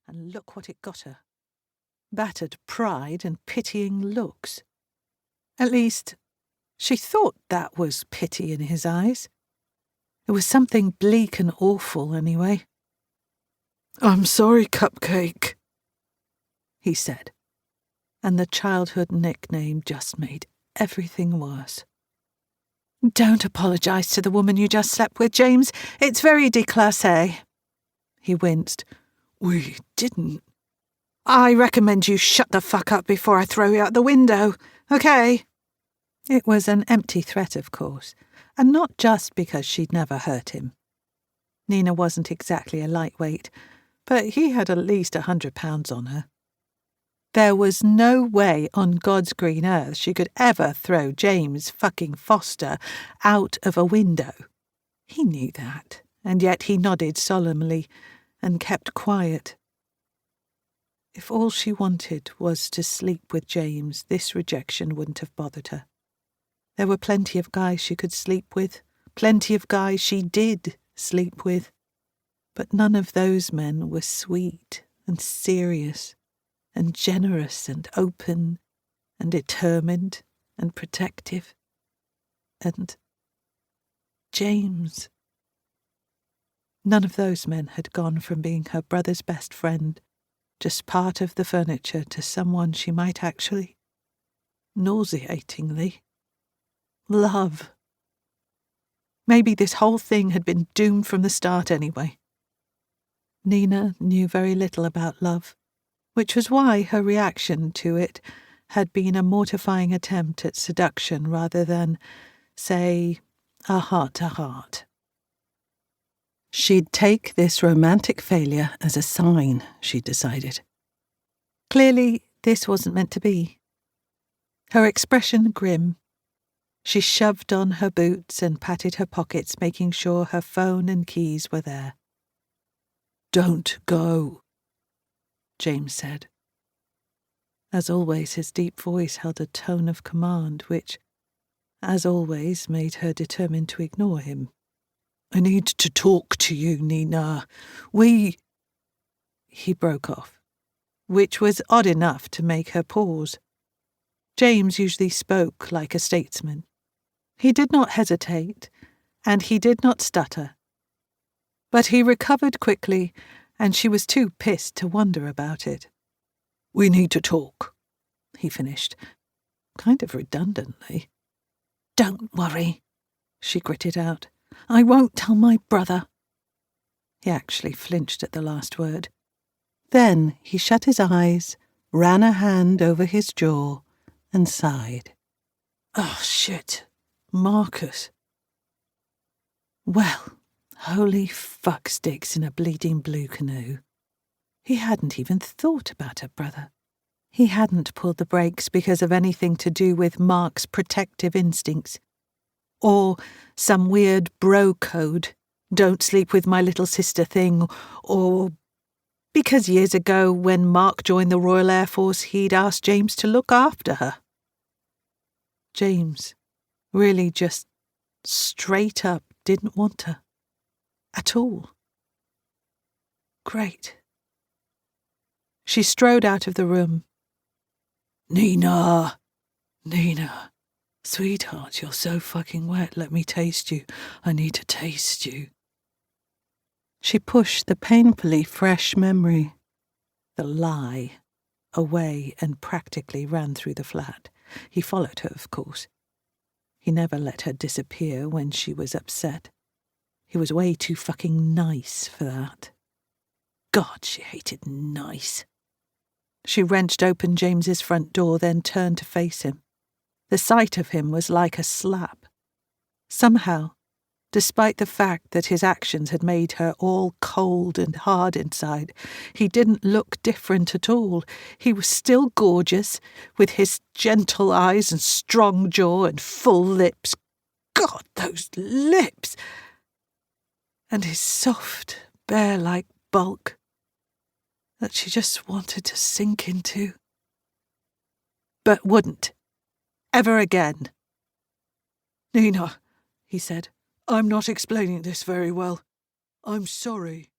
and look what it got her. Battered pride and pitying looks. At least, she thought that was pity in his eyes. It was something bleak and awful, anyway. "I'm sorry, Cupcake," he said, and the childhood nickname just made everything worse. "Don't apologise to the woman you just slept with, James. It's very déclassé." He winced. "We didn't." "I recommend you shut the fuck up before I throw you out the window, okay?" It was an empty threat, of course, and not just because she'd never hurt him. Nina wasn't exactly a lightweight, but he had at least 100 pounds on her. There was no way on God's green earth she could ever throw James fucking Foster out of a window. He knew that, and yet he nodded solemnly and kept quiet. If all she wanted was to sleep with James, this rejection wouldn't have bothered her. There were plenty of guys she could sleep with, plenty of guys she did sleep with, but none of those men were sweet and serious and generous and open and determined and protective. And James. None of those men had gone from being her brother's best friend, just part of the furniture, to someone she might actually, nauseatingly, love. Maybe this whole thing had been doomed from the start anyway. Nina knew very little about love, which was why her reaction to it had been a mortifying attempt at seduction rather than, say, a heart-to-heart. She'd take this romantic failure as a sign, she decided. Clearly, this wasn't meant to be. Her expression grim. She shoved on her boots and patted her pockets, making sure her phone and keys were there. "Don't go," James said. As always, his deep voice held a tone of command which, as always, made her determined to ignore him. "I need to talk to you, Nina. He broke off, which was odd enough to make her pause. James usually spoke like a statesman. He did not hesitate, and he did not stutter. But he recovered quickly, and she was too pissed to wonder about it. "We need to talk," he finished, kind of redundantly. "Don't worry," she gritted out. "I won't tell my brother." He actually flinched at the last word. Then he shut his eyes, ran a hand over his jaw, and sighed. "Oh, shit. Marcus." Well, holy fuck sticks in a bleeding blue canoe. He hadn't even thought about her brother. He hadn't pulled the brakes because of anything to do with Mark's protective instincts. Or some weird bro code, don't sleep with my little sister thing, or because years ago when Mark joined the Royal Air Force he'd asked James to look after her. James really just straight up didn't want her. At all. Great. She strode out of the room. Nina! Sweetheart, you're so fucking wet. Let me taste you. I need to taste you." She pushed the painfully fresh memory, the lie, away and practically ran through the flat. He followed her, of course. He never let her disappear when she was upset. He was way too fucking nice for that. God, she hated nice. She wrenched open James's front door, then turned to face him. The sight of him was like a slap. Somehow, despite the fact that his actions had made her all cold and hard inside, he didn't look different at all. He was still gorgeous, with his gentle eyes and strong jaw and full lips. God, those lips! And his soft, bear-like bulk that she just wanted to sink into. But wouldn't. Ever again. "Nina," he said, "I'm not explaining this very well. I'm sorry."